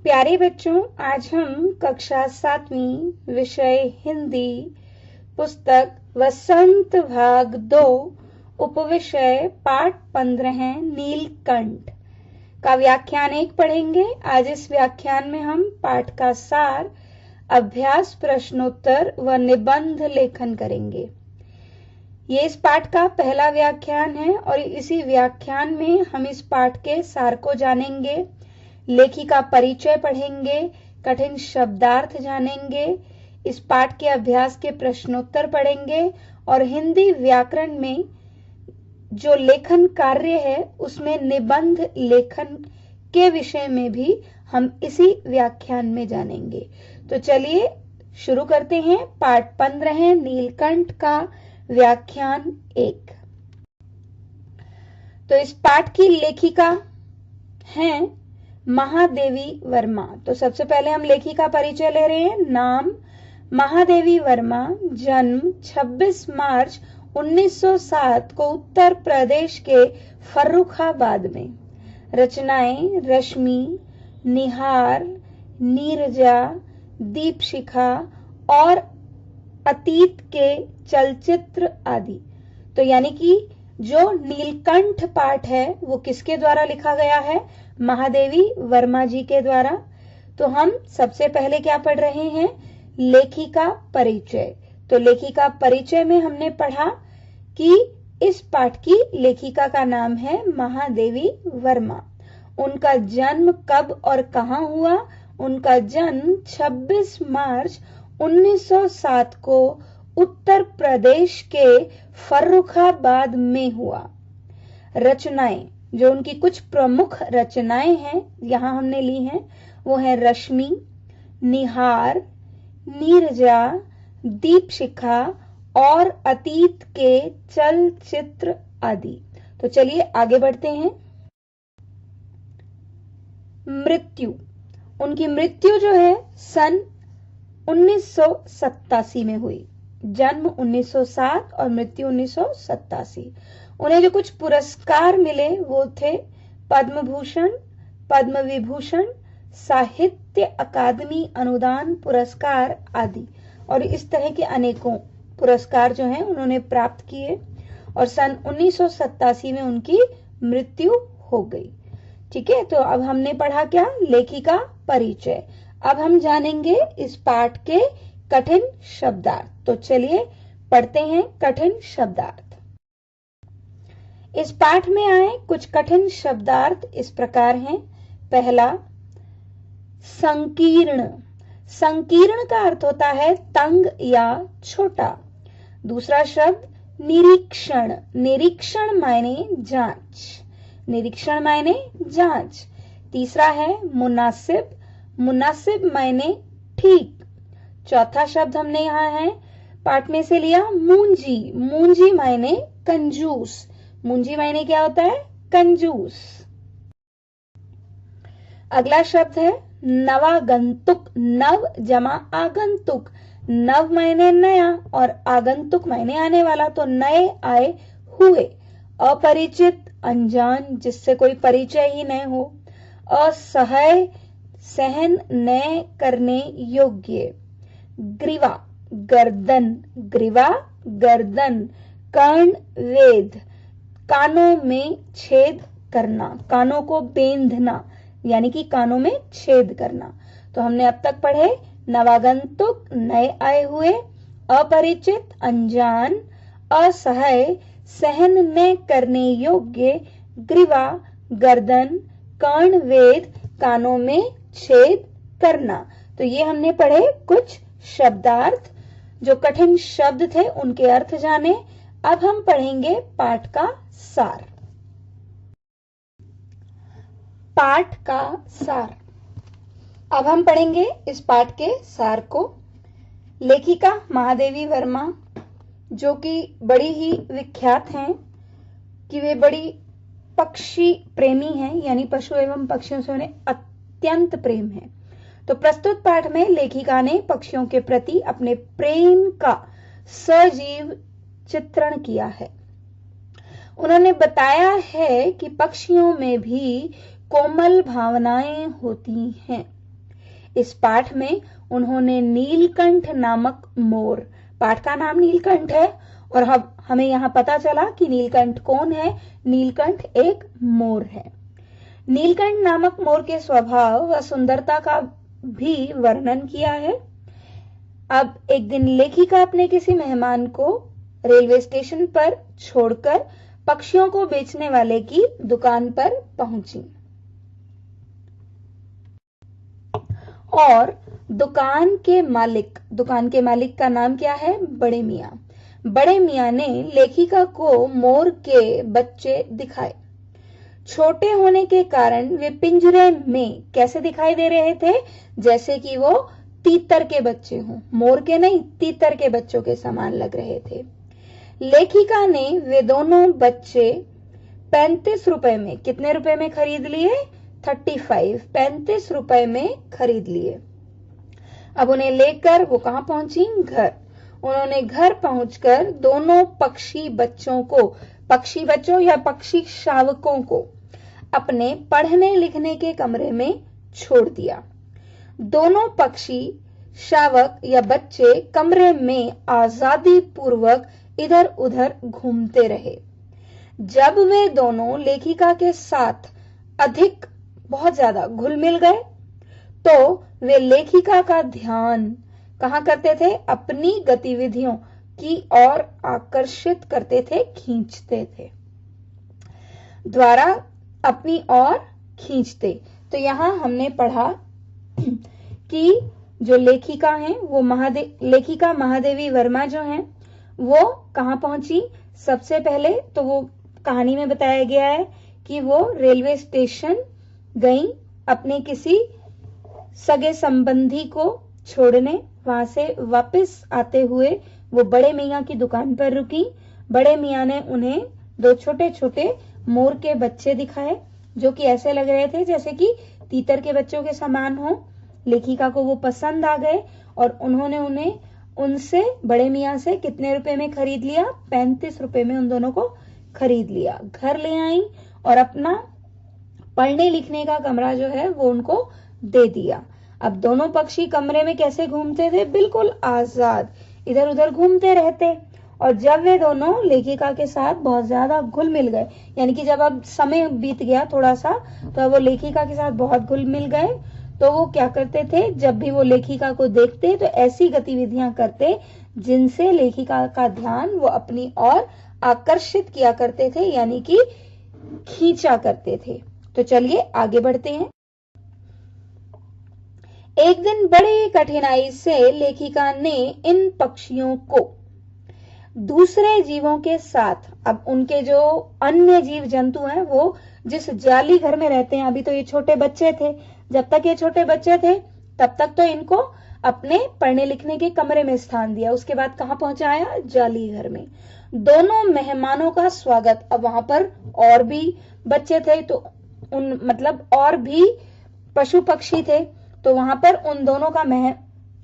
प्यारे बच्चों, आज हम कक्षा 7वीं विषय हिंदी पुस्तक वसंत भाग 2 उपविषय पाठ 15 नीलकंठ का व्याख्यान 1 पढ़ेंगे। आज इस व्याख्यान में हम पाठ का सार, अभ्यास प्रश्नोत्तर व निबंध लेखन करेंगे। ये इस पाठ का पहला व्याख्यान है और इसी व्याख्यान में हम इस पाठ के सार को जानेंगे, लेखी का परिचय पढ़ेंगे, कठिन शब्दार्थ जानेंगे, इस पाठ के अभ्यास के प्रश्नोत्तर पढ़ेंगे और हिंदी व्याकरण में जो लेखन कार्य है उसमें निबंध लेखन के विषय में भी हम इसी व्याख्यान में जानेंगे। तो चलिए शुरू करते हैं पाठ 15 नीलकंठ का व्याख्यान 1। तो इस पाठ की लेखिका हैं महादेवी वर्मा। तो सबसे पहले हम लेखिका का परिचय ले रहे हैं। नाम महादेवी वर्मा, जन्म 26 मार्च 1907 को उत्तर प्रदेश के फर्रुखाबाद में। रचनाएं रश्मि, निहार, नीरजा, दीपशिखा और अतीत के चलचित्र आदि। तो यानी कि जो नीलकंठ पाठ है वो किसके द्वारा लिखा गया है? महादेवी वर्मा जी के द्वारा। तो हम सबसे पहले क्या पढ़ रहे हैं? लेखिका परिचय। तो लेखिका परिचय में हमने पढ़ा कि इस पाठ की लेखिका का नाम है महादेवी वर्मा। उनका जन्म कब और कहां हुआ? उनका जन्म 26 मार्च 1907 को उत्तर प्रदेश के फर्रुखाबाद में हुआ। रचनाएं, जो उनकी कुछ प्रमुख रचनाएं हैं यहां हमने ली हैं, वो है रश्मि, निहार, नीरजा, दीपशिखा और अतीत के चलचित्र आदि। तो चलिए आगे बढ़ते हैं। मृत्यु, उनकी मृत्यु जो है सन 1987 में हुई। जन्म 1907 और मृत्यु 1987। उन्हें जो कुछ पुरस्कार मिले वो थे पद्म भूषण, पद्म विभूषण, साहित्य अकादमी अनुदान पुरस्कार आदि। और इस तरह के अनेकों पुरस्कार जो हैं उन्होंने प्राप्त किए और सन 1987 में उनकी मृत्यु हो गई। ठीक है, तो अब हमने पढ़ा क्या? लेखिका परिचय। अब हम जानेंगे इस पाठ के कठिन शब्दार्थ। तो चलिए पढ़ते हैं कठिन शब्दार्थ। इस पाठ में आए कुछ कठिन शब्दार्थ इस प्रकार हैं। पहला, संकीर्ण। संकीर्ण का अर्थ होता है तंग या छोटा। दूसरा शब्द निरीक्षण। निरीक्षण मायने जांच। निरीक्षण मायने जांच। तीसरा है मुनासिब। मुनासिब मायने ठीक। चौथा शब्द हमने यहाँ है पाठ में से लिया मूंजी। मूंजी मायने कंजूस। मूंजी मायने क्या होता है? कंजूस। अगला शब्द है नवागंतुक। नव जमा आगंतुक। नव मायने नया और आगंतुक मायने आने वाला। तो नए आए हुए। अपरिचित, अनजान, जिससे कोई परिचय ही न हो। असह्य, सहन न करने योग्य। ग्रीवा, गर्दन। ग्रीवा, गर्दन। कर्ण वेद, कानों में छेद करना, कानों को बेंधना, यानी कि कानों में छेद करना। तो हमने अब तक पढ़े नवागंतुक, नए आए हुए, अपरिचित, अनजान, असह्य, सहन न करने योग्य, ग्रीवा, गर्दन, कर्ण वेद, कानों में छेद करना। तो ये हमने पढ़े कुछ शब्दार्थ। जो कठिन शब्द थे उनके अर्थ जाने। अब हम पढ़ेंगे पाठ का सार। पाठ का सार। अब हम पढ़ेंगे इस पाठ के सार को। लेखिका महादेवी वर्मा, जो कि बड़ी ही विख्यात हैं कि वे बड़ी पक्षी प्रेमी हैं, यानी पशु एवं पक्षियों से उन्हें अत्यंत प्रेम है। तो प्रस्तुत पाठ में लेखिका ने पक्षियों के प्रति अपने प्रेम का सजीव चित्रण किया है। उन्होंने बताया है कि पक्षियों में भी कोमल भावनाएं होती हैं। इस पाठ में उन्होंने नीलकंठ नामक मोर, पाठ का नाम नीलकंठ है और हमें यहाँ पता चला कि नीलकंठ कौन है। नीलकंठ एक मोर है। नीलकंठ नामक मोर के स्वभाव व सुंदरता का भी वर्णन किया है। अब एक दिन लेखिका अपने किसी मेहमान को रेलवे स्टेशन पर छोड़कर पक्षियों को बेचने वाले की दुकान पर पहुंची और दुकान के मालिक का नाम क्या है? बड़े मियां। बड़े मियां ने लेखिका को मोर के बच्चे दिखाए। छोटे होने के कारण वे पिंजरे में कैसे दिखाई दे रहे थे? जैसे कि वो तीतर के बच्चे हों, मोर के नहीं, तीतर के बच्चों के समान लग रहे थे। लेखिका ने वे दोनों बच्चे 35 रुपए में, कितने रुपए में खरीद लिए? 35 रुपए में खरीद लिए। अब उन्हें लेकर वो कहां पहुंची? घर। उन्होंने घर पहुंचकर दोनों पक्षी बच्चों या पक्षी शावकों को अपने पढ़ने लिखने के कमरे में छोड़ दिया। दोनों पक्षी शावक या बच्चे कमरे में आजादी पूर्वक इधर उधर घूमते रहे। जब वे दोनों लेखिका के साथ बहुत ज्यादा घुल मिल गए तो वे लेखिका का ध्यान कहां करते थे? अपनी गतिविधियों की ओर आकर्षित करते थे, खींचते थे, द्वारा अपनी ओर खींचते। तो यहां हमने पढ़ा कि जो लेखिका हैं वो लेखिका महादेवी वर्मा जो हैं वो कहां पहुंची? सबसे पहले तो वो कहानी में बताया गया है कि वो रेलवे स्टेशन गई अपने किसी सगे संबंधी को छोड़ने। वहां से वापस आते हुए वो बड़े मियां की दुकान पर रुकी। बड़े मियां ने उन्हें 2 छोटे छोटे मोर के बच्चे दिखाए जो कि ऐसे लग रहे थे जैसे कि तीतर के बच्चों के समान हो। लेखिका को वो पसंद आ गए और उन्होंने उनसे बड़े मियां से कितने रुपए में खरीद लिया? 35 रुपए में उन दोनों को खरीद लिया। घर ले आई और अपना पढ़ने लिखने का कमरा जो है वो उनको दे दिया। अब दोनों पक्षी कमरे में कैसे घूमते थे? बिल्कुल आजाद, इधर उधर घूमते रहते। और जब वे दोनों लेखिका के साथ बहुत ज्यादा घुल मिल गए, यानी कि जब अब समय बीत गया थोड़ा सा, तो वो लेखिका के साथ बहुत घुल मिल गए, तो वो क्या करते थे? जब भी वो लेखिका को देखते तो ऐसी गतिविधियां करते जिनसे लेखिका का ध्यान वो अपनी ओर आकर्षित किया करते थे, यानी कि खींचा करते थे। तो चलिए आगे बढ़ते हैं। एक दिन बड़ी कठिनाई से लेखिका ने इन पक्षियों को दूसरे जीवों के साथ, अब उनके जो अन्य जीव जंतु हैं वो जिस जाली घर में रहते हैं, अभी तो ये छोटे बच्चे थे, जब तक ये छोटे बच्चे थे तब तक तो इनको अपने पढ़ने लिखने के कमरे में स्थान दिया। उसके बाद कहां पहुंचाया? जाली घर में। दोनों मेहमानों का स्वागत, अब वहां पर और भी बच्चे थे तो और भी पशु पक्षी थे, तो वहां पर उन दोनों का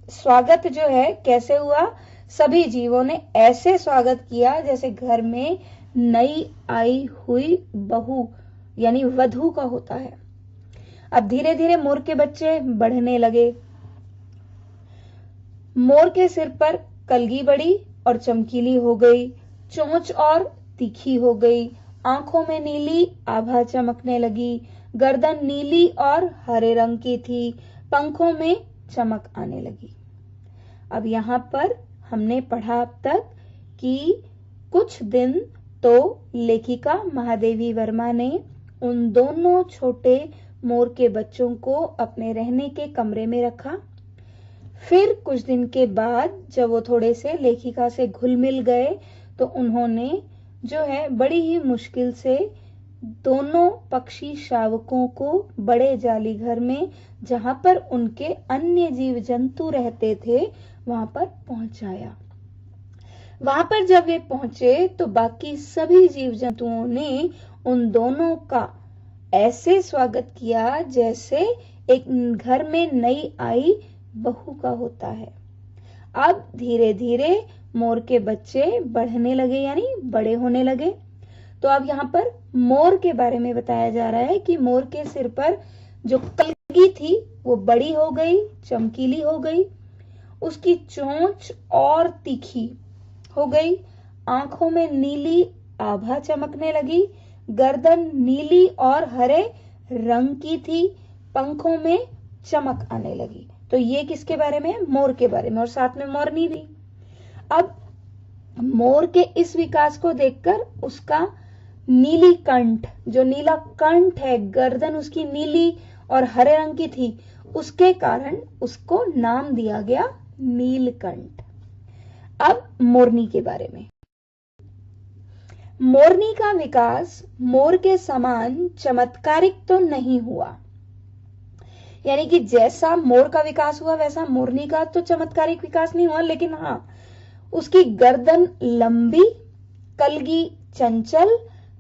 स्वागत जो है कैसे हुआ? सभी जीवों ने ऐसे स्वागत किया जैसे घर में नई आई हुई बहू यानी वधू का होता है। अब धीरे धीरे मोर के बच्चे बढ़ने लगे। मोर के सिर पर कलगी बड़ी और चमकीली हो गई, चोंच और तीखी हो गई, आंखों में नीली आभा चमकने लगी, गर्दन नीली और हरे रंग की थी, पंखों में चमक आने लगी। अब यहाँ पर हमने पढ़ा अब तक कि कुछ दिन तो लेखिका महादेवी वर्मा ने उन दोनों छोटे मोर के बच्चों को अपने रहने के कमरे में रखा। फिर कुछ दिन के बाद जब वो थोड़े से लेखिका से घुल मिल गए तो उन्होंने जो है बड़ी ही मुश्किल से दोनों पक्षी शावकों को बड़े जाली घर में, जहां पर उनके अन्य जीव जंतु रहते थे, वहां पर पहुंचाया। वहां पर जब वे पहुंचे तो बाकी सभी जीव जंतुओं ने उन दोनों का ऐसे स्वागत किया जैसे एक घर में नई आई बहू का होता है। अब धीरे धीरे मोर के बच्चे बढ़ने लगे यानी बड़े होने लगे। तो अब यहाँ पर मोर के बारे में बताया जा रहा है कि मोर के सिर पर जो मुर्गी थी वो बड़ी हो गई, चमकीली हो गई, उसकी चोंच और तीखी हो गई, आंखों में नीली आभा चमकने लगी, गर्दन नीली और हरे रंग की थी, पंखों में चमक आने लगी। तो ये किसके बारे में? मोर के बारे में, और साथ में मोरनी भी। अब मोर के इस विकास को देखकर उसका नीली कंठ, जो नीला कंठ है, गर्दन उसकी नीली और हरे रंग की थी, उसके कारण उसको नाम दिया गया नीलकंठ। अब मोरनी के बारे में। मोरनी का विकास मोर के समान चमत्कारिक तो नहीं हुआ, यानी कि जैसा मोर का विकास हुआ वैसा मोरनी का तो चमत्कारिक विकास नहीं हुआ, लेकिन हाँ, उसकी गर्दन लंबी, कलगी चंचल,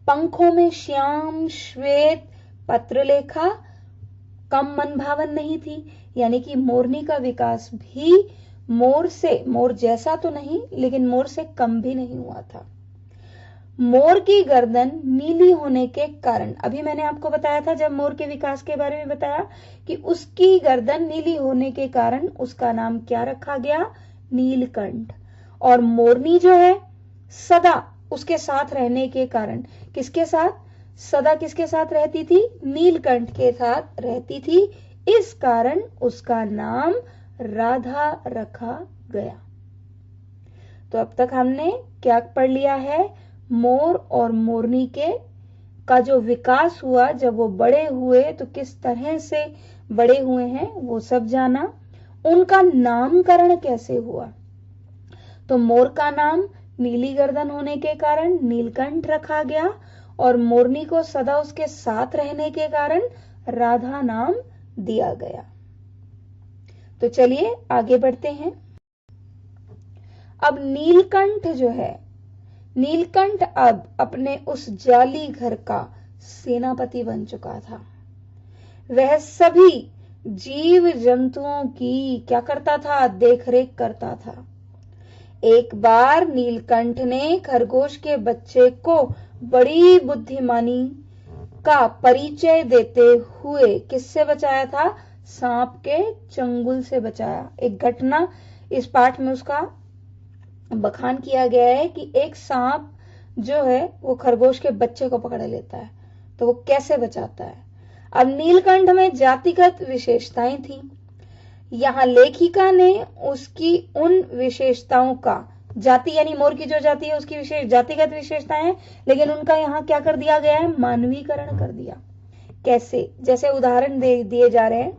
पंखों में श्याम श्वेत पत्रलेखा, कम मनभावन नहीं थी। यानी कि मोरनी का विकास भी मोर जैसा तो नहीं, लेकिन मोर से कम भी नहीं हुआ था। मोर की गर्दन नीली होने के कारण, अभी मैंने आपको बताया था जब मोर के विकास के बारे में बताया कि उसकी गर्दन नीली होने के कारण उसका नाम क्या रखा गया? नीलकंठ। और मोरनी जो है सदा उसके साथ रहने के कारण, किसके साथ? सदा किसके साथ रहती थी? नीलकंठ के साथ रहती थी, इस कारण उसका नाम राधा रखा गया। तो अब तक हमने क्या पढ़ लिया है? मोर और मोरनी का जो विकास हुआ, जब वो बड़े हुए तो किस तरह से बड़े हुए हैं वो सब जाना। उनका नामकरण कैसे हुआ? तो मोर का नाम नीली गर्दन होने के कारण नीलकंठ रखा गया, और मोरनी को सदा उसके साथ रहने के कारण राधा नाम दिया गया। तो चलिए आगे बढ़ते हैं। अब नीलकंठ जो है, नीलकंठ अब अपने उस जाली घर का सेनापति बन चुका था। वह सभी जीव जंतुओं की क्या करता था? देखरेख करता था। एक बार नीलकंठ ने खरगोश के बच्चे को बड़ी बुद्धिमानी का परिचय देते हुए किससे बचाया था? सांप के चंगुल से बचाया। एक घटना इस पाठ में उसका बखान किया गया है कि एक सांप जो है वो खरगोश के बच्चे को पकड़ लेता है, तो वो कैसे बचाता है। अब नीलकंठ में जातिगत विशेषताएं थी। यहाँ लेखिका ने उसकी उन विशेषताओं का, जाति यानी मोर की जो जाति है उसकी विशेष जातिगत विशेषताएं हैं, लेकिन उनका यहाँ क्या कर दिया गया है? मानवीकरण कर दिया। कैसे? जैसे उदाहरण दिए जा रहे हैं।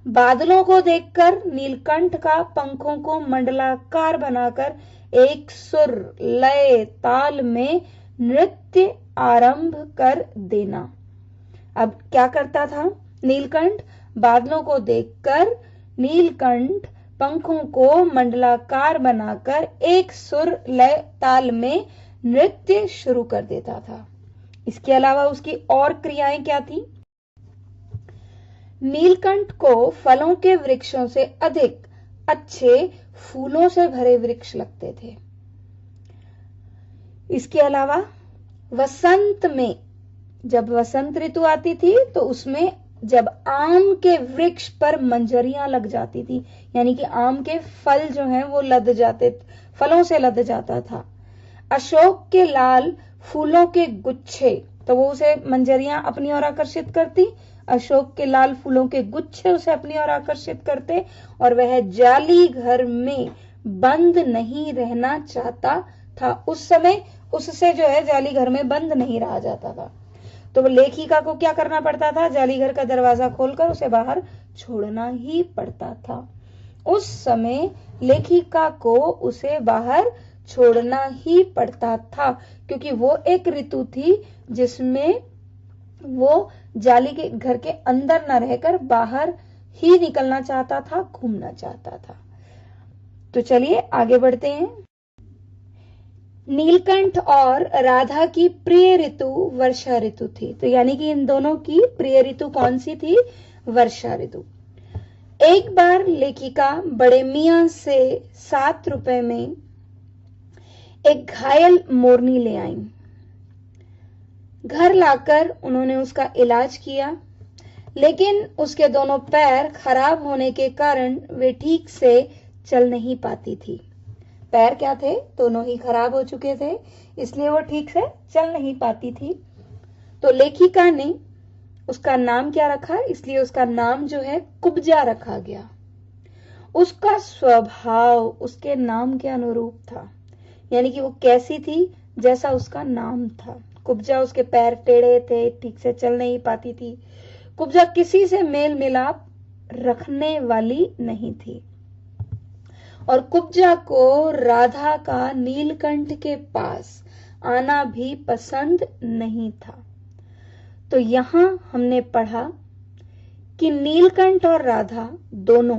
बादलों को देखकर नीलकंठ का पंखों को मंडलाकार बनाकर एक सुर लय ताल में नृत्य आरंभ कर देना। अब क्या करता था नीलकंठ? बादलों को देखकर नीलकंठ पंखों को मंडलाकार बनाकर एक सुर लय ताल में नृत्य शुरू कर देता था। इसके अलावा उसकी और क्रियाएं क्या थी? नीलकंठ को फलों के वृक्षों से अधिक अच्छे फूलों से भरे वृक्ष लगते थे। इसके अलावा वसंत में, जब वसंत ऋतु आती थी तो उसमें जब आम के वृक्ष पर मंजरियां लग जाती थी, यानी कि आम के फल जो हैं वो लद जाते, फलों से लद जाता था। अशोक के लाल फूलों के गुच्छे, तो वो उसे मंजरियां अपनी ओर आकर्षित करती, अशोक के लाल फूलों के गुच्छे उसे अपनी ओर आकर्षित करते, और वह जाली घर में बंद नहीं रहना चाहता था। उस समय उससे जो है जाली घर में बंद नहीं रहा जाता था, तो लेखिका को क्या करना पड़ता था? जाली घर का दरवाजा खोलकर उसे बाहर छोड़ना ही पड़ता था। उस समय लेखिका को उसे बाहर छोड़ना ही पड़ता था, क्योंकि वो एक ऋतु थी जिसमें वो जाली के घर के अंदर न रहकर बाहर ही निकलना चाहता था, घूमना चाहता था। तो चलिए आगे बढ़ते हैं। नीलकंठ और राधा की प्रिय ऋतु वर्षा ऋतु थी। तो यानी कि इन दोनों की प्रिय ऋतु कौन सी थी? वर्षा ऋतु। एक बार लेखिका बड़े मियां से 7 रुपए में एक घायल मोरनी ले आई। घर लाकर उन्होंने उसका इलाज किया। लेकिन उसके दोनों पैर खराब होने के कारण वे ठीक से चल नहीं पाती थी। पैर क्या थे, दोनों ही खराब हो चुके थे, इसलिए वो ठीक से चल नहीं पाती थी। तो लेखिका ने उसका नाम क्या रखा, इसलिए उसका नाम जो है कुब्जा रखा गया। उसका स्वभाव उसके नाम के अनुरूप था, यानी कि वो कैसी थी, जैसा उसका नाम था। कुब्जा, उसके पैर टेढ़े थे, ठीक से चल नहीं पाती थी। कुब्जा किसी से मेल मिलाप रखने वाली नहीं थी और कुब्जा को राधा का नीलकंठ के पास आना भी पसंद नहीं था। तो यहां हमने पढ़ा कि नीलकंठ और राधा दोनों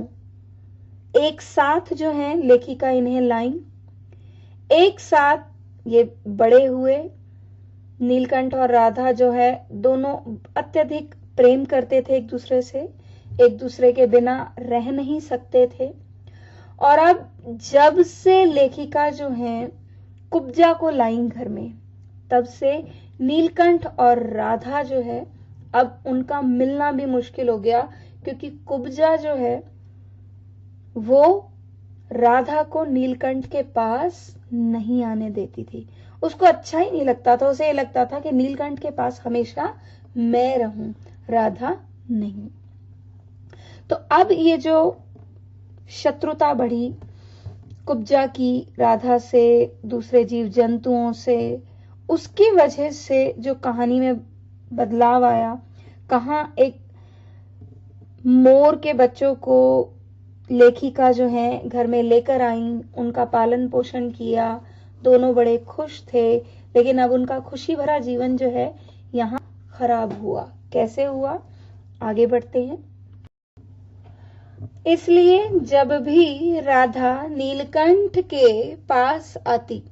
एक साथ जो है, लेखिका इन्हें लाई, एक साथ ये बड़े हुए। नीलकंठ और राधा जो है दोनों अत्यधिक प्रेम करते थे एक दूसरे से, एक दूसरे के बिना रह नहीं सकते थे। और अब जब से लेखिका जो है कुब्जा को लाई घर में, तब से नीलकंठ और राधा जो है अब उनका मिलना भी मुश्किल हो गया, क्योंकि कुब्जा जो है वो राधा को नीलकंठ के पास नहीं आने देती थी। उसको अच्छा ही नहीं लगता था, उसे ये लगता था कि नीलकंठ के पास हमेशा मैं रहूं, राधा नहीं। तो अब ये जो शत्रुता बढ़ी कुब्जा की राधा से, दूसरे जीव जंतुओं से, उसकी वजह से जो कहानी में बदलाव आया, कहां एक मोर के बच्चों को लेखिका जो है घर में लेकर आई, उनका पालन पोषण किया, दोनों बड़े खुश थे। लेकिन अब उनका खुशी भरा जीवन जो है यहाँ खराब हुआ। कैसे हुआ, आगे बढ़ते हैं। इसलिए जब भी राधा नीलकंठ के पास आती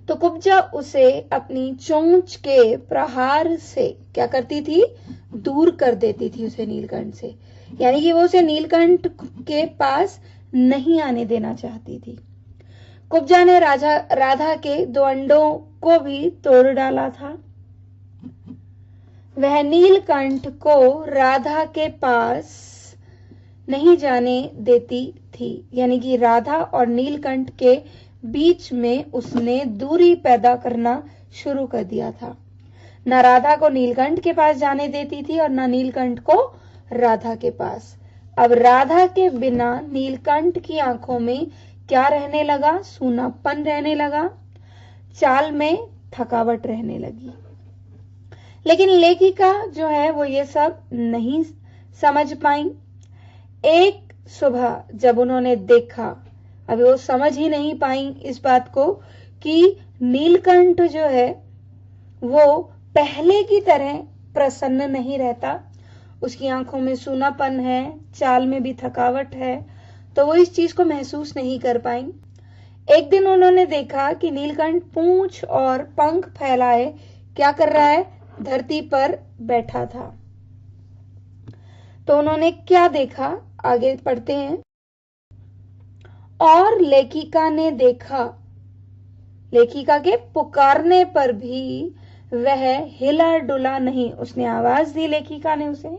तो कुब्जा उसे अपनी चोंच के प्रहार से क्या करती थी, दूर कर देती थी उसे नीलकंठ से, यानी कि वो उसे नीलकंठ के पास नहीं आने देना चाहती थी। कुब्जा ने राधा के 2 अंडों को भी तोड़ डाला था। वह नीलकंठ को राधा के पास नहीं जाने देती थी, यानी कि राधा और नीलकंठ के बीच में उसने दूरी पैदा करना शुरू कर दिया था। न राधा को नीलकंठ के पास जाने देती थी और न नीलकंठ को राधा के पास। अब राधा के बिना नीलकंठ की आंखों में क्या रहने लगा, सूनापन रहने लगा, चाल में थकावट रहने लगी। लेकिन लेखिका जो है वो ये सब नहीं समझ पाई। एक सुबह जब उन्होंने देखा, अभी वो समझ ही नहीं पाई इस बात को कि नीलकंठ जो है वो पहले की तरह प्रसन्न नहीं रहता, उसकी आंखों में सूनापन है, चाल में भी थकावट है, तो वो इस चीज को महसूस नहीं कर पाई। एक दिन उन्होंने देखा कि नीलकंठ पूंछ और पंख फैलाए क्या कर रहा है, धरती पर बैठा था। तो उन्होंने क्या देखा, आगे पढ़ते हैं। और लेखिका ने देखा, लेखिका के पुकारने पर भी वह हिला डुला नहीं। उसने आवाज दी लेखिका ने उसे,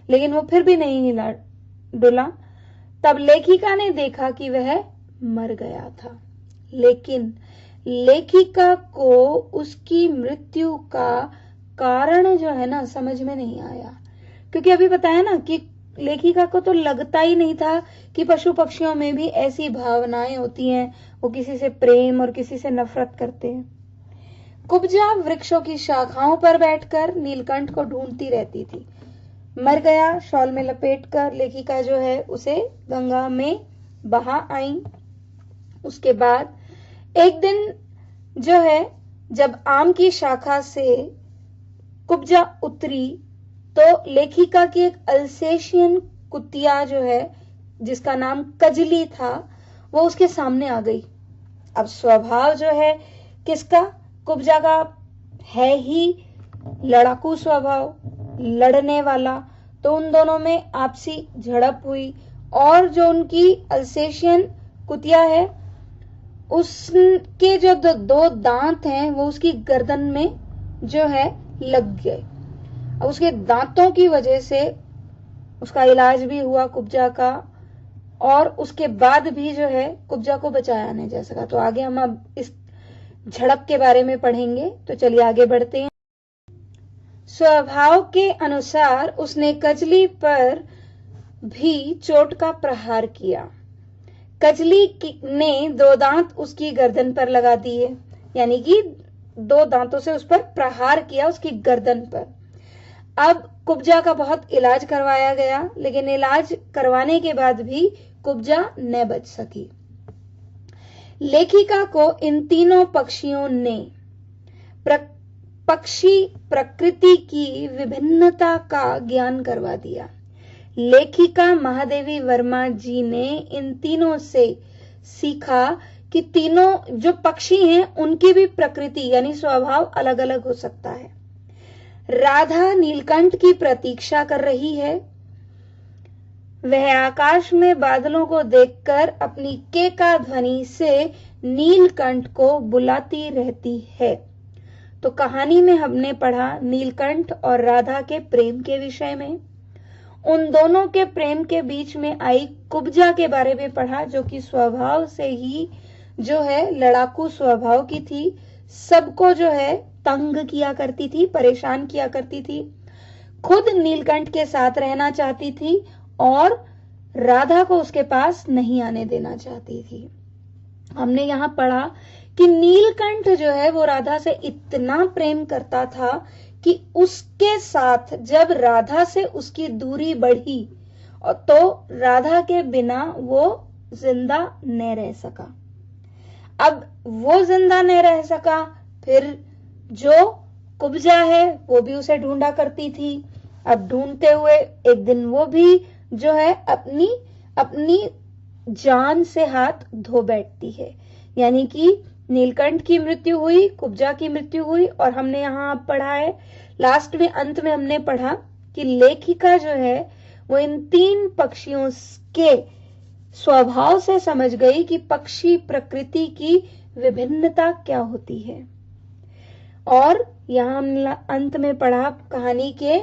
लेकिन वो फिर भी नहीं हिला डुला। तब लेखिका ने देखा कि वह मर गया था। लेकिन लेखिका को उसकी मृत्यु का कारण जो है ना समझ में नहीं आया, क्योंकि अभी बताया ना कि लेखिका को तो लगता ही नहीं था कि पशु पक्षियों में भी ऐसी भावनाएं होती हैं, वो किसी से प्रेम और किसी से नफरत करते हैं। कुब्जा वृक्षों की शाखाओं पर बैठकर नीलकंठ को ढूंढती रहती थी। मर गया, शॉल में लपेटकर लेखिका जो है उसे गंगा में बहा आई। उसके बाद एक दिन जो है जब आम की शाखा से कुब्जा उतरी तो लेखिका की एक अल्सेशियन कुतिया जो है जिसका नाम कजली था वो उसके सामने आ गई। अब स्वभाव जो है किसका, कुब्जा का है ही लड़ाकू स्वभाव, लड़ने वाला। तो उन दोनों में आपसी झड़प हुई और जो उनकी अल्सेशियन कुतिया है उसके जो 2 दांत हैं वो उसकी गर्दन में जो है लग गए। उसके दांतों की वजह से उसका इलाज भी हुआ कुब्जा का, और उसके बाद भी जो है कुब्जा को बचाया नहीं जा सका। तो आगे हम अब इस झड़प के बारे में पढ़ेंगे। तो चलिए आगे बढ़ते हैं। स्वभाव के अनुसार उसने कजली पर भी चोट का प्रहार किया। कजली ने 2 दांत उसकी गर्दन पर लगा दिए, यानी कि 2 दांतों से उस पर प्रहार किया उसकी गर्दन पर। अब कुब्जा का बहुत इलाज करवाया गया, लेकिन इलाज करवाने के बाद भी कुब्जा न बच सकी। लेखिका को इन तीनों पक्षियों ने पक्षी प्रकृति की विभिन्नता का ज्ञान करवा दिया। लेखिका महादेवी वर्मा जी ने इन तीनों से सीखा कि तीनों जो पक्षी हैं उनकी भी प्रकृति यानी स्वभाव अलग अलग हो सकता है। राधा नीलकंठ की प्रतीक्षा कर रही है। वह आकाश में बादलों को देखकर अपनी केका ध्वनि से नीलकंठ को बुलाती रहती है। तो कहानी में हमने पढ़ा नीलकंठ और राधा के प्रेम के विषय में। उन दोनों के प्रेम के बीच में आई कुब्जा के बारे में पढ़ा, जो कि स्वभाव से ही जो है लड़ाकू स्वभाव की थी, सबको जो है तंग किया करती थी, परेशान किया करती थी, खुद नीलकंठ के साथ रहना चाहती थी और राधा को उसके पास नहीं आने देना चाहती थी। हमने यहाँ पढ़ा कि नीलकंठ जो है वो राधा से इतना प्रेम करता था कि उसके साथ जब राधा से उसकी दूरी बढ़ी तो राधा के बिना वो जिंदा न रह सका। अब वो जिंदा न रह सका, फिर जो कुब्जा है वो भी उसे ढूंढा करती थी। अब ढूंढते हुए एक दिन वो भी जो है अपनी जान से हाथ धो बैठती है, यानी कि नीलकंठ की मृत्यु हुई, कुब्जा की मृत्यु हुई। और हमने यहाँ पढ़ा है लास्ट में, अंत में हमने पढ़ा कि लेखिका जो है वो इन 3 पक्षियों के स्वभाव से समझ गई कि पक्षी प्रकृति की विभिन्नता क्या होती है। और यहाँ हमने अंत में पढ़ा कहानी के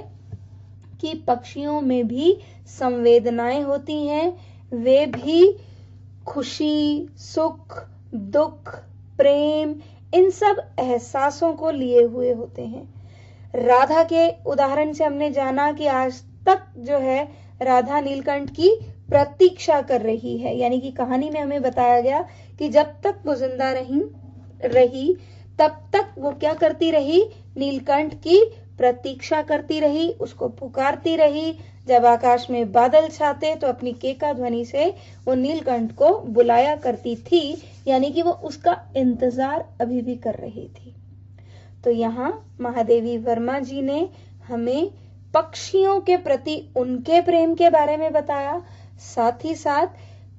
कि पक्षियों में भी संवेदनाएं होती हैं, वे भी खुशी, सुख, दुख, प्रेम, इन सब एहसासों को लिए हुए होते हैं। राधा के उदाहरण से हमने जाना कि आज तक जो है राधा नीलकंठ की प्रतीक्षा कर रही है, यानी कि कहानी में हमें बताया गया कि जब तक वो जिंदा रही तब तक वो क्या करती रही, नीलकंठ की प्रतीक्षा करती रही, उसको पुकारती रही। जब आकाश में बादल छाते तो अपनी केका ध्वनि से वो नीलकंठ को बुलाया करती थी, यानी कि वो उसका इंतजार अभी भी कर रही थी। तो यहाँ महादेवी वर्मा जी ने हमें पक्षियों के प्रति उनके प्रेम के बारे में बताया, साथ ही साथ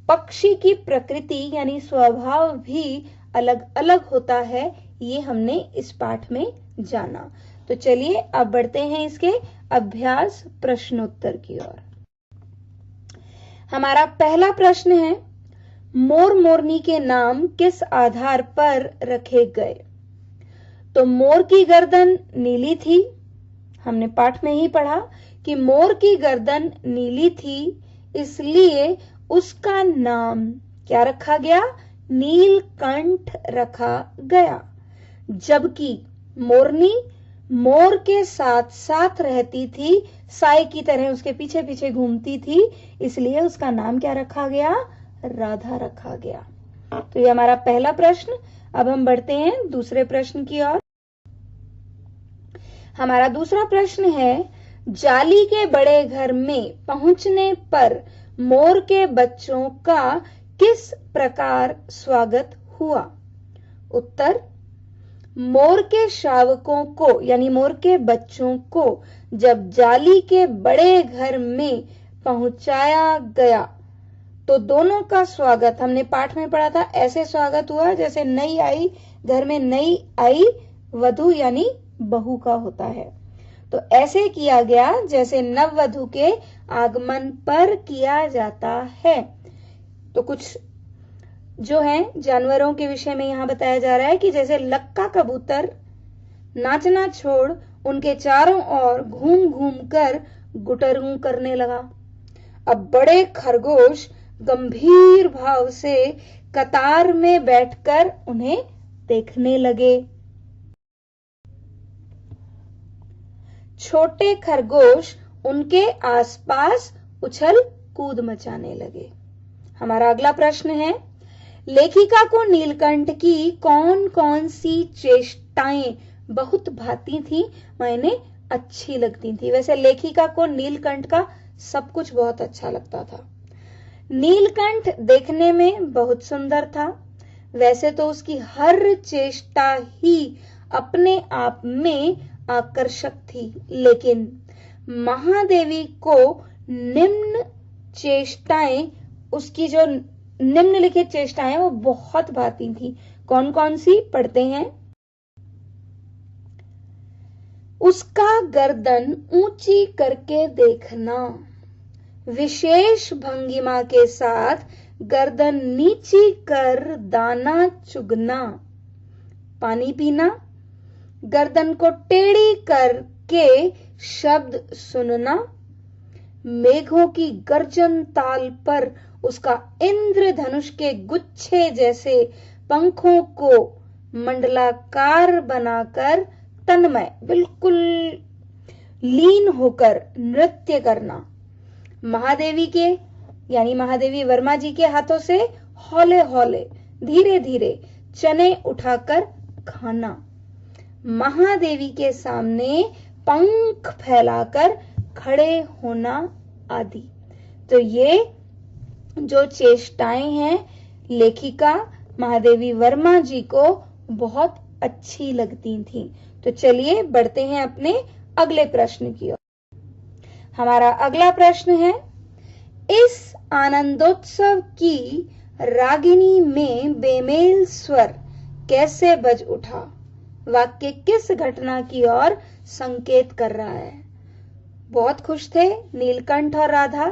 पक्षी की प्रकृति यानी स्वभाव भी अलग अलग होता है, ये हमने इस पाठ में जाना। तो चलिए अब बढ़ते हैं इसके अभ्यास प्रश्नोत्तर की ओर। हमारा पहला प्रश्न है, मोर मोरनी के नाम किस आधार पर रखे गए? तो मोर की गर्दन नीली थी, हमने पाठ में ही पढ़ा कि मोर की गर्दन नीली थी, इसलिए उसका नाम क्या रखा गया? नीलकंठ रखा गया। जबकि मोरनी मोर के साथ साथ रहती थी, साए की तरह उसके पीछे पीछे घूमती थी, इसलिए उसका नाम क्या रखा गया? राधा रखा गया। तो ये हमारा पहला प्रश्न। अब हम बढ़ते हैं दूसरे प्रश्न की ओर। हमारा दूसरा प्रश्न है, जाली के बड़े घर में पहुंचने पर मोर के बच्चों का किस प्रकार स्वागत हुआ? उत्तर, मोर के शावकों को यानी मोर के बच्चों को जब जाली के बड़े घर में पहुंचाया गया तो दोनों का स्वागत हमने पाठ में पढ़ा था, ऐसे स्वागत हुआ जैसे नई आई घर में नई आई वधू यानी बहू का होता है। तो ऐसे किया गया जैसे नववधू के आगमन पर किया जाता है। तो कुछ जो है जानवरों के विषय में यहाँ बताया जा रहा है कि जैसे लक्का कबूतर नाचना छोड़ उनके चारों ओर घूम घूम कर गुटरू करने लगा। अब बड़े खरगोश गंभीर भाव से कतार में बैठकर उन्हें देखने लगे। छोटे खरगोश उनके आसपास उछल कूद मचाने लगे। हमारा अगला प्रश्न है, लेखिका को नीलकंठ की कौन कौन सी चेष्टाएं बहुत भाती थी, मायने अच्छी लगती थी। वैसे लेखिका को नीलकंठ का सब कुछ बहुत अच्छा लगता था। नीलकंठ देखने में बहुत सुंदर था। वैसे तो उसकी हर चेष्टा ही अपने आप में आकर्षक थी, लेकिन महादेवी को निम्न चेष्टाएं, उसकी जो निम्नलिखित चेष्टाएं वो बहुत भाती थी। कौन कौन सी पढ़ते हैं। उसका गर्दन ऊंची करके देखना, विशेष भंगिमा के साथ गर्दन नीची कर दाना चुगना, पानी पीना, गर्दन को टेढ़ी करके शब्द सुनना, मेघों की गर्जन ताल पर उसका इंद्रधनुष के गुच्छे जैसे पंखों को मंडलाकार बनाकर तन्मय बिल्कुल लीन होकर नृत्य करना, महादेवी के यानी महादेवी वर्मा जी के हाथों से हौले हौले धीरे धीरे चने उठाकर खाना, महादेवी के सामने पंख फैलाकर खड़े होना आदि। तो ये जो चेष्टाएं हैं लेखिका महादेवी वर्मा जी को बहुत अच्छी लगती थी। तो चलिए बढ़ते हैं अपने अगले प्रश्न की ओर। हमारा अगला प्रश्न है, इस आनंदोत्सव की रागिनी में बेमेल स्वर कैसे बज उठा? वाक्य किस घटना की ओर संकेत कर रहा है? बहुत खुश थे नीलकंठ और राधा,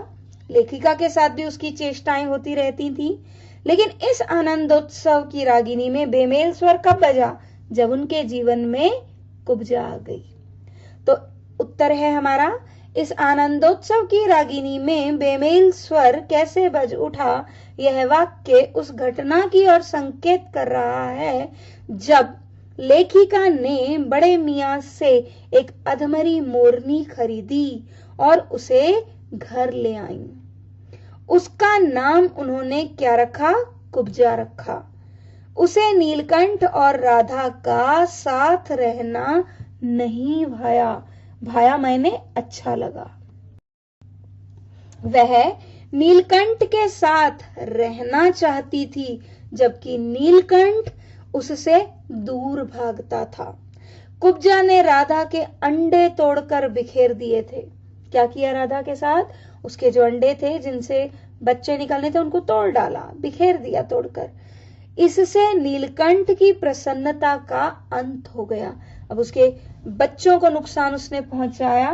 लेखिका के साथ भी उसकी चेष्टाएं होती रहती थी, लेकिन इस आनंदोत्सव की रागिनी में बेमेल स्वर कब बजा? जब उनके जीवन में कुब्जा आ गई। तो उत्तर है हमारा, इस आनंदोत्सव की रागिनी में बेमेल स्वर कैसे बज उठा, यह वाक्य उस घटना की ओर संकेत कर रहा है जब लेखिका ने बड़े मियां से एक अधमरी मोरनी खरीदी और उसे घर ले आई। उसका नाम उन्होंने क्या रखा? कुब्जा रखा। उसे नीलकंठ और राधा का साथ रहना नहीं भाया, भाया मैंने अच्छा लगा। वह नीलकंठ के साथ रहना चाहती थी, जबकि नीलकंठ उससे दूर भागता था। कुब्जा ने राधा के अंडे तोड़कर बिखेर दिए थे। क्या किया राधा के साथ? उसके जो अंडे थे जिनसे बच्चे निकलने थे उनको तोड़ डाला, बिखेर दिया तोड़कर। इससे नीलकंठ की प्रसन्नता का अंत हो गया। अब उसके बच्चों को नुकसान उसने पहुंचाया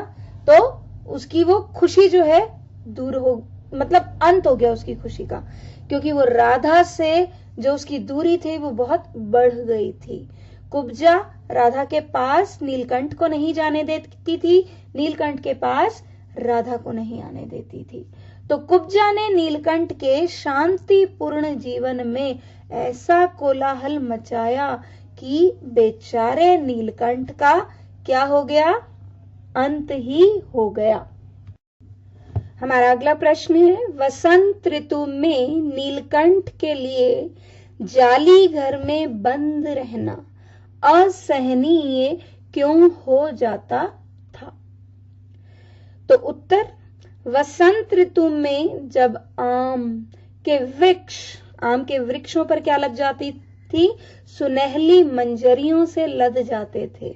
तो उसकी वो खुशी जो है दूर हो, मतलब अंत हो गया उसकी खुशी का, क्योंकि वो राधा से जो उसकी दूरी थी वो बहुत बढ़ गई थी। कुब्जा राधा के पास नीलकंठ को नहीं जाने देती थी, नीलकंठ के पास राधा को नहीं आने देती थी। तो कुब्जा ने नीलकंठ के शांतिपूर्ण जीवन में ऐसा कोलाहल मचाया कि बेचारे नीलकंठ का क्या हो गया? अंत ही हो गया। हमारा अगला प्रश्न है, वसंत ऋतु में नीलकंठ के लिए जाली घर में बंद रहना असहनीय क्यों हो जाता था? तो उत्तर, वसंत ऋतु में जब आम के वृक्षों पर क्या लग जाती थी? सुनहली मंजरियों से लद जाते थे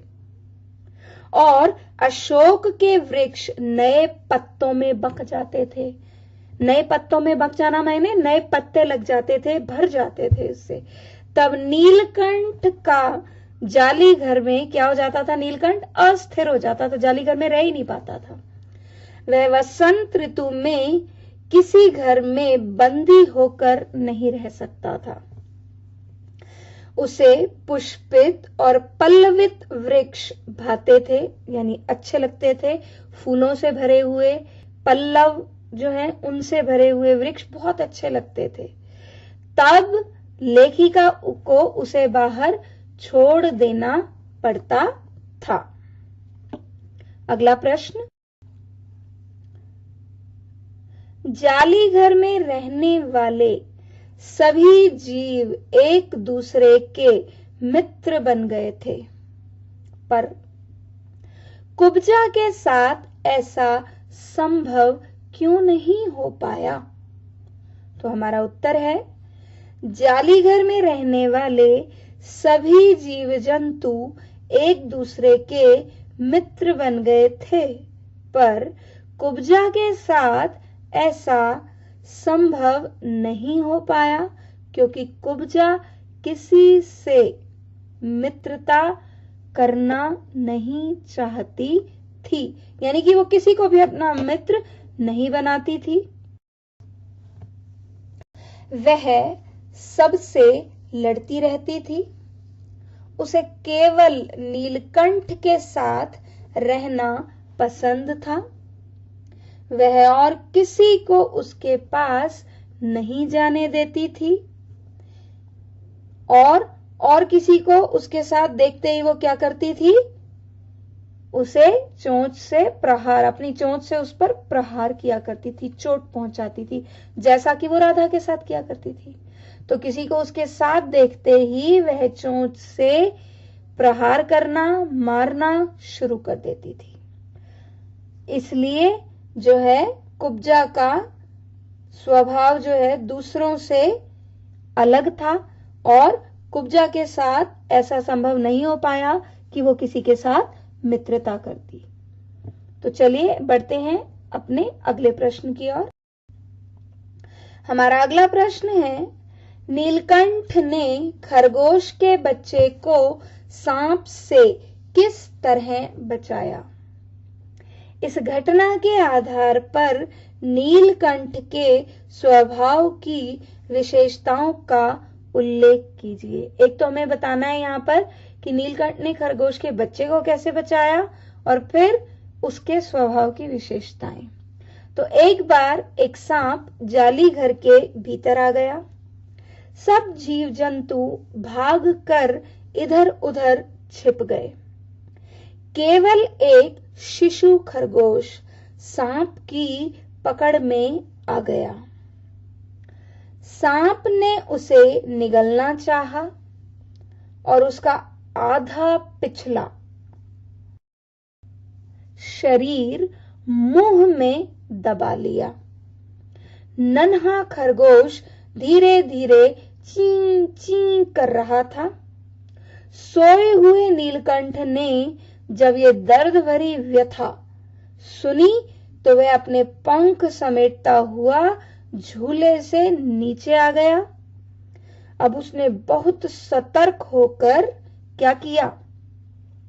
और अशोक के वृक्ष नए पत्तों में बक जाते थे। नए पत्तों में बक जाना मायने नए पत्ते लग जाते थे, भर जाते थे इससे। तब नीलकंठ का जाली घर में क्या हो जाता था? नीलकंठ अस्थिर हो जाता था, जाली घर में रह ही नहीं पाता था। वह वसंत ऋतु में किसी घर में बंदी होकर नहीं रह सकता था। उसे पुष्पित और पल्लवित वृक्ष भाते थे, यानी अच्छे लगते थे। फूलों से भरे हुए पल्लव जो है उनसे भरे हुए वृक्ष बहुत अच्छे लगते थे। तब लेखिका को उसे बाहर छोड़ देना पड़ता था। अगला प्रश्न, जाली घर में रहने वाले सभी जीव एक दूसरे के मित्र बन गए थे, पर कुब्जा के साथ ऐसा संभव क्यों नहीं हो पाया? तो हमारा उत्तर है, जाली घर में रहने वाले सभी जीव जंतु एक दूसरे के मित्र बन गए थे, पर कुब्जा के साथ ऐसा संभव नहीं हो पाया, क्योंकि कुब्जा किसी से मित्रता करना नहीं चाहती थी, यानी कि वो किसी को भी अपना मित्र नहीं बनाती थी। वह सबसे लड़ती रहती थी। उसे केवल नीलकंठ के साथ रहना पसंद था। वह और किसी को उसके पास नहीं जाने देती थी, और किसी को उसके साथ देखते ही वो क्या करती थी? उसे चोंच से प्रहार, अपनी चोंच से उस पर प्रहार किया करती थी, चोट पहुंचाती थी, जैसा कि वो राधा के साथ किया करती थी। तो किसी को उसके साथ देखते ही वह चोंच से प्रहार करना, मारना शुरू कर देती थी। इसलिए जो है कुब्जा का स्वभाव जो है दूसरों से अलग था, और कुब्जा के साथ ऐसा संभव नहीं हो पाया कि वो किसी के साथ मित्रता करती। तो चलिए बढ़ते हैं अपने अगले प्रश्न की ओर। हमारा अगला प्रश्न है, नीलकंठ ने खरगोश के बच्चे को सांप से किस तरह बचाया? इस घटना के आधार पर नीलकंठ के स्वभाव की विशेषताओं का उल्लेख कीजिए। एक तो हमें बताना है यहाँ पर कि नीलकंठ ने खरगोश के बच्चे को कैसे बचाया, और फिर उसके स्वभाव की विशेषताएं। तो एक बार एक सांप जाली घर के भीतर आ गया। सब जीव जंतु भागकर इधर उधर छिप गए। केवल एक शिशु खरगोश सांप की पकड़ में आ गया। सांप ने उसे निगलना चाहा और उसका आधा पिछला शरीर मुंह में दबा लिया। नन्हा खरगोश धीरे धीरे ची ची कर रहा था। सोए हुए नीलकंठ ने जब ये दर्द भरी व्यथा सुनी तो वह अपने पंख समेटता हुआ झूले से नीचे आ गया। अब उसने बहुत सतर्क होकर क्या किया?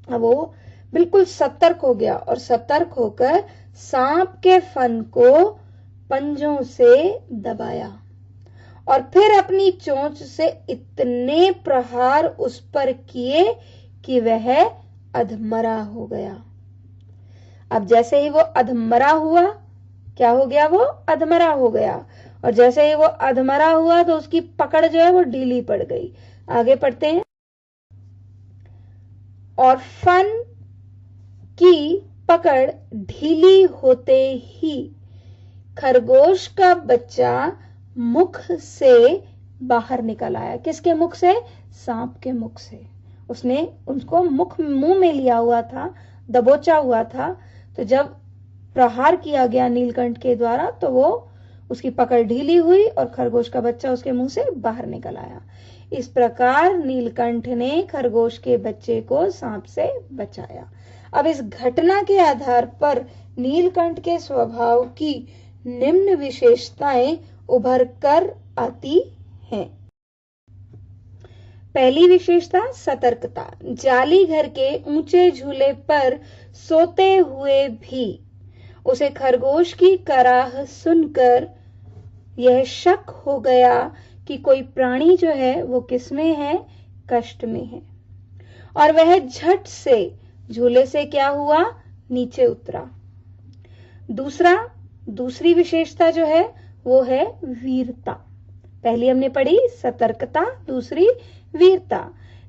अब वो बिल्कुल सतर्क हो गया और सतर्क होकर सांप के फन को पंजों से दबाया और फिर अपनी चोंच से इतने प्रहार उस पर किए कि वह अधमरा हो गया। अब जैसे ही वो अधमरा हुआ, क्या हो गया? वो अधमरा हो गया, और जैसे ही वो अधमरा हुआ तो उसकी पकड़ जो है वो ढीली पड़ गई। आगे पढ़ते हैं। और फन की पकड़ ढीली होते ही खरगोश का बच्चा मुख से बाहर निकल आया। किसके मुख से? सांप के मुख से। उसने उसको मुंह में लिया हुआ था, दबोचा हुआ था। तो जब प्रहार किया गया नीलकंठ के द्वारा तो वो उसकी पकड़ ढीली हुई और खरगोश का बच्चा उसके मुंह से बाहर निकल आया। इस प्रकार नीलकंठ ने खरगोश के बच्चे को सांप से बचाया। अब इस घटना के आधार पर नीलकंठ के स्वभाव की निम्न विशेषताएं उभर कर आती हैं। पहली विशेषता सतर्कता। जाली घर के ऊंचे झूले पर सोते हुए भी उसे खरगोश की कराह सुनकर यह शक हो गया कि कोई प्राणी जो है वो किसमें है? कष्ट में है और वह झट से झूले से क्या हुआ, नीचे उतरा। दूसरी विशेषता जो है वो है वीरता। पहली हमने पढ़ी सतर्कता, दूसरी वीरता।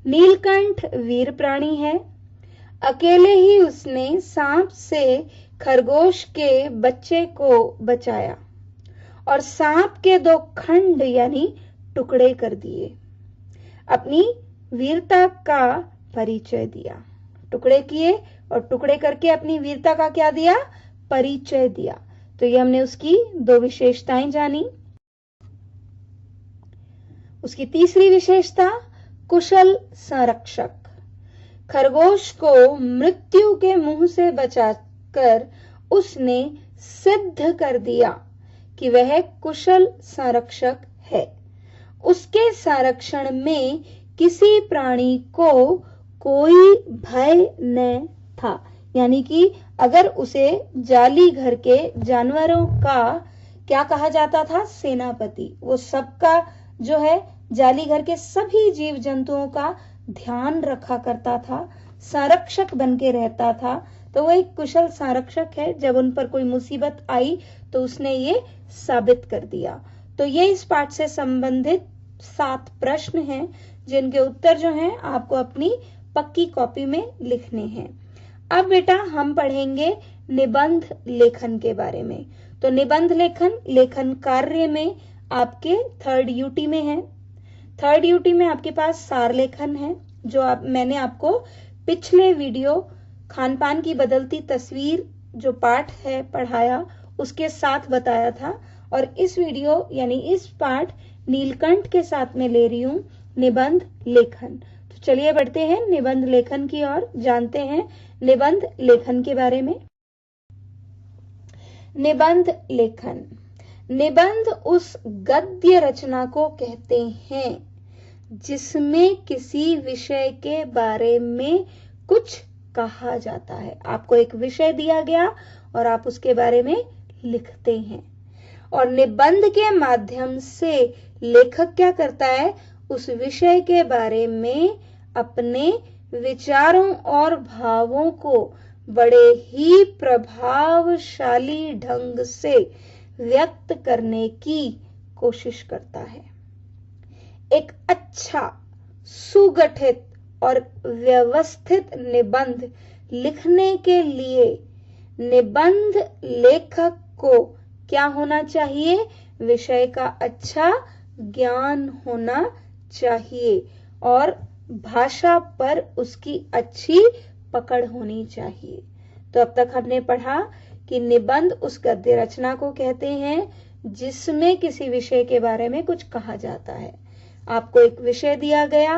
नीलकंठ वीर प्राणी है। अकेले ही उसने सांप से खरगोश के बच्चे को बचाया और सांप के 2 खंड यानी टुकड़े कर दिए। अपनी वीरता का परिचय दिया, टुकड़े किए और टुकड़े करके अपनी वीरता का क्या दिया, परिचय दिया। तो ये हमने उसकी 2 विशेषताएं जानी। उसकी तीसरी विशेषता कुशल संरक्षक। खरगोश को मृत्यु के मुंह से बचाकर उसने सिद्ध कर दिया कि वह कुशल संरक्षक है। उसके संरक्षण में किसी प्राणी को कोई भय न था, यानी कि अगर उसे जाली घर के जानवरों का क्या कहा जाता था, सेनापति, वो सबका जो है जाली घर के सभी जीव जंतुओं का ध्यान रखा करता था, संरक्षक बन के रहता था, तो वो एक कुशल संरक्षक है। जब उन पर कोई मुसीबत आई तो उसने ये साबित कर दिया। तो ये इस पाठ से संबंधित 7 प्रश्न हैं जिनके उत्तर जो हैं आपको अपनी पक्की कॉपी में लिखने हैं। अब बेटा हम पढ़ेंगे निबंध लेखन के बारे में। तो निबंध लेखन कार्य में आपके 3rd यूटी में है। 3rd यूटी में आपके पास सार लेखन है, जो मैंने आपको पिछले वीडियो खान पान की बदलती तस्वीर जो पाठ है पढ़ाया उसके साथ बताया था, और इस वीडियो यानी इस पाठ नीलकंठ के साथ में ले रही हूं निबंध लेखन। तो चलिए बढ़ते हैं निबंध लेखन की ओर, जानते हैं निबंध लेखन के बारे में। निबंध लेखन, निबंध उस गद्य रचना को कहते हैं जिसमें किसी विषय के बारे में कुछ कहा जाता है। आपको एक विषय दिया गया और आप उसके बारे में लिखते हैं, और निबंध के माध्यम से लेखक क्या करता है, उस विषय के बारे में अपने विचारों और भावों को बड़े ही प्रभावशाली ढंग से व्यक्त करने की कोशिश करता है। एक अच्छा, सुगठित और व्यवस्थित निबंध लिखने के लिए निबंध लेखक को क्या होना चाहिए, विषय का अच्छा ज्ञान होना चाहिए और भाषा पर उसकी अच्छी पकड़ होनी चाहिए। तो अब तक हमने पढ़ा कि निबंध उस गद्य रचना को कहते हैं जिसमें किसी विषय के बारे में कुछ कहा जाता है। आपको एक विषय दिया गया,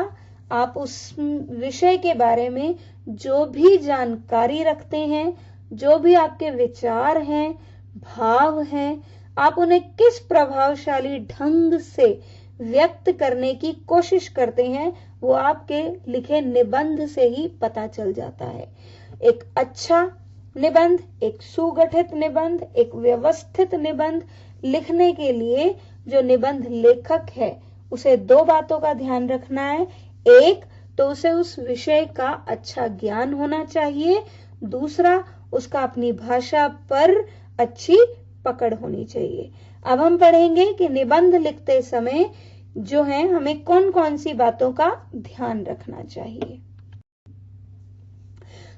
आप उस विषय के बारे में जो भी जानकारी रखते हैं, जो भी आपके विचार हैं, भाव हैं, आप उन्हें किस प्रभावशाली ढंग से व्यक्त करने की कोशिश करते हैं, वो आपके लिखे निबंध से ही पता चल जाता है। एक अच्छा निबंध, एक सुगठित निबंध, एक व्यवस्थित निबंध लिखने के लिए जो निबंध लेखक है उसे 2 बातों का ध्यान रखना है। एक तो उसे उस विषय का अच्छा ज्ञान होना चाहिए, दूसरा उसका अपनी भाषा पर अच्छी पकड़ होनी चाहिए। अब हम पढ़ेंगे कि निबंध लिखते समय जो है हमें कौन कौन सी बातों का ध्यान रखना चाहिए।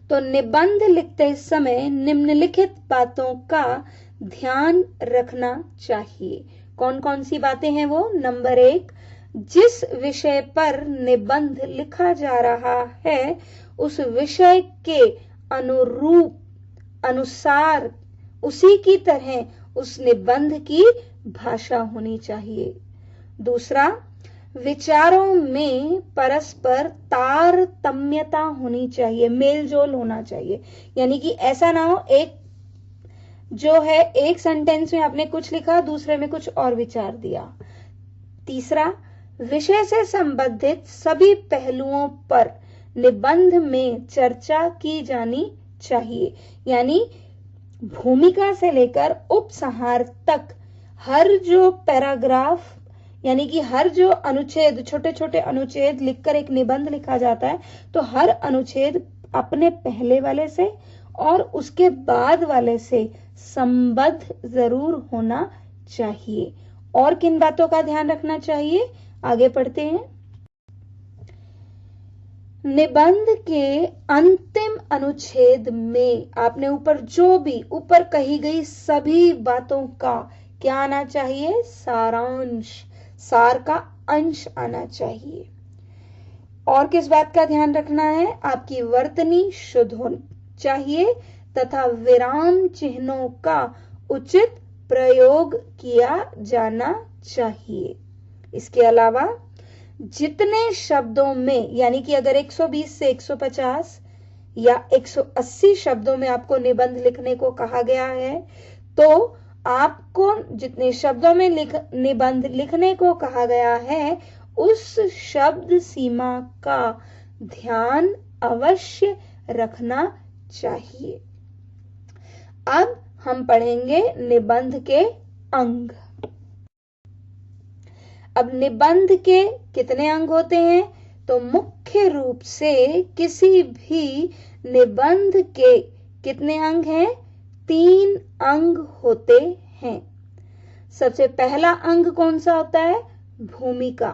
तो निबंध लिखते समय निम्नलिखित बातों का ध्यान रखना चाहिए। कौन कौन सी बातें हैं वो? नंबर 1, जिस विषय पर निबंध लिखा जा रहा है उस विषय के अनुसार उसी की तरह उस निबंध की भाषा होनी चाहिए। दूसरा, विचारों में परस्पर तारतम्यता होनी चाहिए, मेलजोल होना चाहिए। यानी कि ऐसा ना हो एक जो है एक सेंटेंस में आपने कुछ लिखा, दूसरे में कुछ और विचार दिया। तीसरा, विषय से संबंधित सभी पहलुओं पर निबंध में चर्चा की जानी चाहिए। यानी भूमिका से लेकर उपसंहार तक हर जो पैराग्राफ यानी कि हर जो अनुच्छेद, छोटे छोटे अनुच्छेद लिखकर एक निबंध लिखा जाता है, तो हर अनुच्छेद अपने पहले वाले से और उसके बाद वाले से संबद्ध जरूर होना चाहिए। और किन बातों का ध्यान रखना चाहिए, आगे पढ़ते हैं। निबंध के अंतिम अनुच्छेद में आपने ऊपर जो भी ऊपर कही गई सभी बातों का क्या आना चाहिए, सारांश, सार का अंश आना चाहिए। और किस बात का ध्यान रखना है, आपकी वर्तनी शुद्ध होनी चाहिए तथा विराम चिन्हों का उचित प्रयोग किया जाना चाहिए। इसके अलावा जितने शब्दों में, यानी कि अगर 120 से 150 या 180 शब्दों में आपको निबंध लिखने को कहा गया है, तो आपको जितने शब्दों में निबंध लिखने को कहा गया है उस शब्द सीमा का ध्यान अवश्य रखना चाहिए। अब हम पढ़ेंगे निबंध के अंग। अब निबंध के कितने अंग होते हैं, तो मुख्य रूप से किसी भी निबंध के कितने अंग हैं, 3 अंग होते हैं। सबसे पहला अंग कौन सा होता है, भूमिका।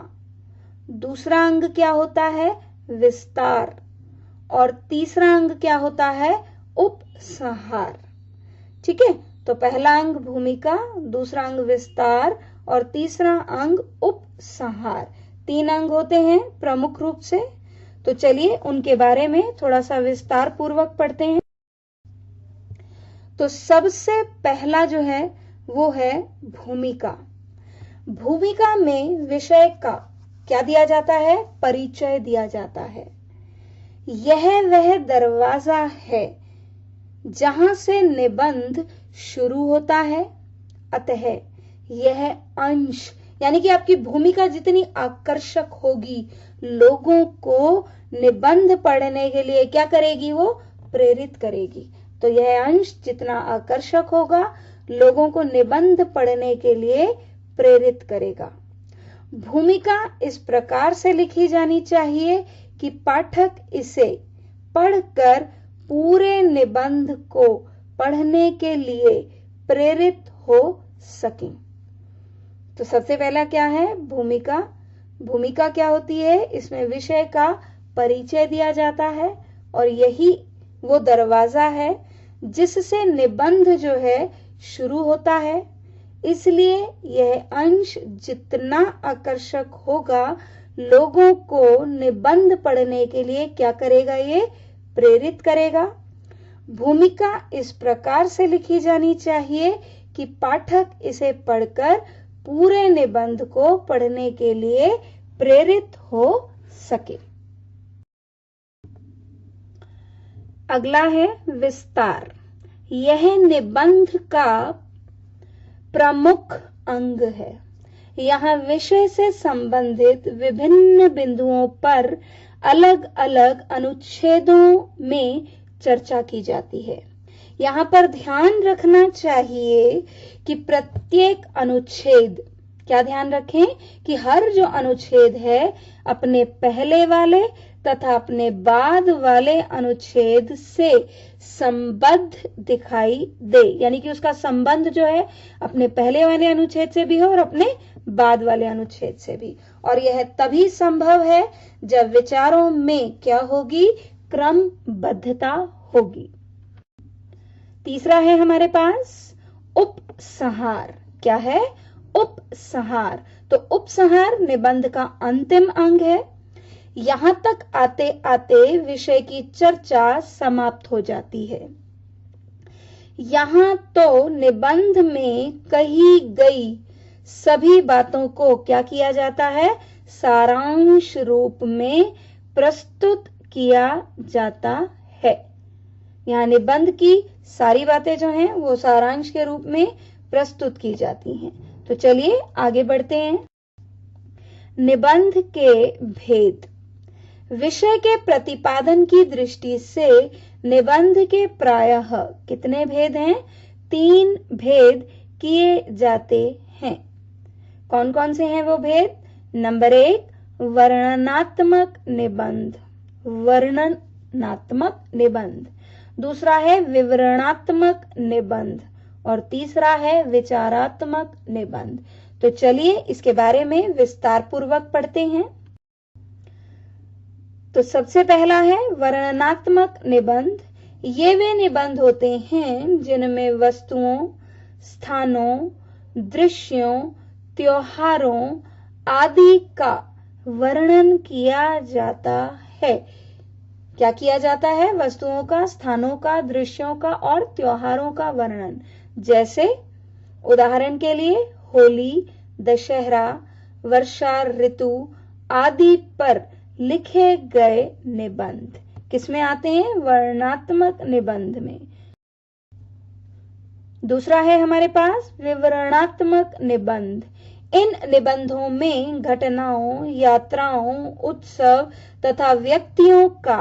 दूसरा अंग क्या होता है, विस्तार। और तीसरा अंग क्या होता है, उपसंहार। ठीक है, तो पहला अंग भूमिका, दूसरा अंग विस्तार और तीसरा अंग उपसंहार। 3 अंग होते हैं प्रमुख रूप से। तो चलिए उनके बारे में थोड़ा सा विस्तार पूर्वक पढ़ते हैं। तो सबसे पहला जो है वो है भूमिका। भूमिका में विषय का क्या दिया जाता है, परिचय दिया जाता है। यह वह दरवाजा है जहां से निबंध शुरू होता है, अतः यह अंश, यानी कि आपकी भूमिका जितनी आकर्षक होगी, लोगों को निबंध पढ़ने के लिए क्या करेगी, वो प्रेरित करेगी। तो यह अंश जितना आकर्षक होगा, लोगों को निबंध पढ़ने के लिए प्रेरित करेगा। भूमिका इस प्रकार से लिखी जानी चाहिए कि पाठक इसे पढ़कर पूरे निबंध को पढ़ने के लिए प्रेरित हो सकें। तो सबसे पहला क्या है, भूमिका। भूमिका क्या होती है, इसमें विषय का परिचय दिया जाता है और यही वो दरवाजा है जिससे निबंध जो है शुरू होता है। इसलिए यह अंश जितना आकर्षक होगा, लोगों को निबंध पढ़ने के लिए क्या करेगा, ये प्रेरित करेगा। भूमिका इस प्रकार से लिखी जानी चाहिए कि पाठक इसे पढ़कर पूरे निबंध को पढ़ने के लिए प्रेरित हो सके। अगला है विस्तार। यह निबंध का प्रमुख अंग है। यहाँ विषय से संबंधित विभिन्न बिंदुओं पर अलग अलग अनुच्छेदों में चर्चा की जाती है। यहाँ पर ध्यान रखना चाहिए कि प्रत्येक अनुच्छेद, क्या ध्यान रखें कि हर जो अनुच्छेद है अपने पहले वाले तथा अपने बाद वाले अनुच्छेद से संबद्ध दिखाई दे, यानी कि उसका संबंध जो है अपने पहले वाले अनुच्छेद से भी हो और अपने बाद वाले अनुच्छेद से भी। और यह तभी संभव है जब विचारों में क्या होगी, क्रमबद्धता होगी। तीसरा है हमारे पास उपसंहार। क्या है, उपसंहार। तो उपसंहार निबंध का अंतिम अंग है। यहां तक आते आते विषय की चर्चा समाप्त हो जाती है। यहां तो निबंध में कही गई सभी बातों को क्या किया जाता है, सारांश रूप में प्रस्तुत किया जाता है। यहाँ निबंध की सारी बातें जो हैं वो सारांश के रूप में प्रस्तुत की जाती हैं। तो चलिए आगे बढ़ते हैं। निबंध के भेद। विषय के प्रतिपादन की दृष्टि से निबंध के प्रायः कितने भेद हैं, 3 भेद किए जाते हैं। कौन कौन से हैं वो भेद? नंबर 1, वर्णनात्मक निबंध, वर्णनात्मक निबंध। दूसरा है विवरणात्मक निबंध और तीसरा है विचारात्मक निबंध। तो चलिए इसके बारे में विस्तार पूर्वक पढ़ते हैं। तो सबसे पहला है वर्णनात्मक निबंध। ये वे निबंध होते हैं जिनमें वस्तुओं, स्थानों, दृश्यों, त्योहारों आदि का वर्णन किया जाता है। क्या किया जाता है? वस्तुओं का, स्थानों का, दृश्यों का और त्योहारों का वर्णन। जैसे उदाहरण के लिए होली, दशहरा, वर्षा ऋतु आदि पर लिखे गए निबंध किसमें आते हैं? वर्णनात्मक निबंध में। दूसरा है हमारे पास विवरणात्मक निबंध। इन निबंधों में घटनाओं, यात्राओं, उत्सव तथा व्यक्तियों का,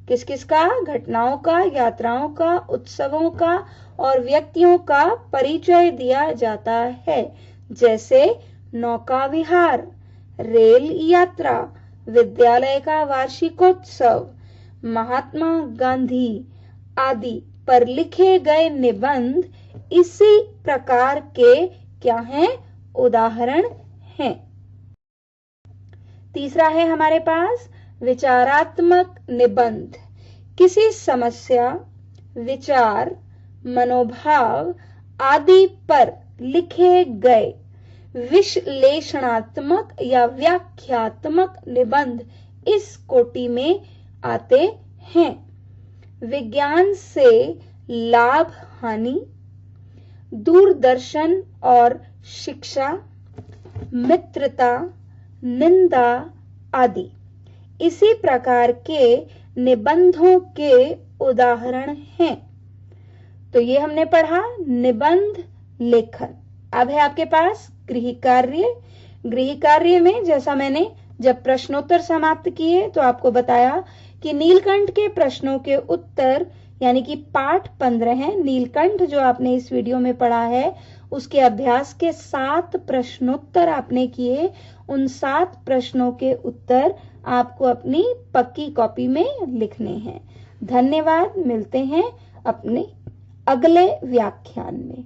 किस किस का? घटनाओं का, यात्राओं का, उत्सवों का और व्यक्तियों का परिचय दिया जाता है। जैसे नौका विहार, रेल यात्रा, विद्यालय का वार्षिकोत्सव, महात्मा गांधी आदि पर लिखे गए निबंध इसी प्रकार के क्या हैं? उदाहरण हैं। तीसरा है हमारे पास विचारात्मक निबंध। किसी समस्या, विचार, मनोभाव आदि पर लिखे गए विश्लेषणात्मक या व्याख्यात्मक निबंध इस कोटि में आते हैं। विज्ञान से लाभ हानि, दूरदर्शन और शिक्षा, मित्रता, निंदा आदि इसी प्रकार के निबंधों के उदाहरण हैं। तो ये हमने पढ़ा निबंध लेखन। अब है आपके पास गृह कार्य। गृह कार्य में जैसा मैंने जब प्रश्नोत्तर समाप्त किए तो आपको बताया कि नीलकंठ के प्रश्नों के उत्तर यानी कि पाठ 15 है। नीलकंठ जो आपने इस वीडियो में पढ़ा है उसके अभ्यास के 7 प्रश्नोत्तर आपने किए। उन 7 प्रश्नों के उत्तर आपको अपनी पक्की कॉपी में लिखने हैं। धन्यवाद। मिलते हैं अपने अगले व्याख्यान में।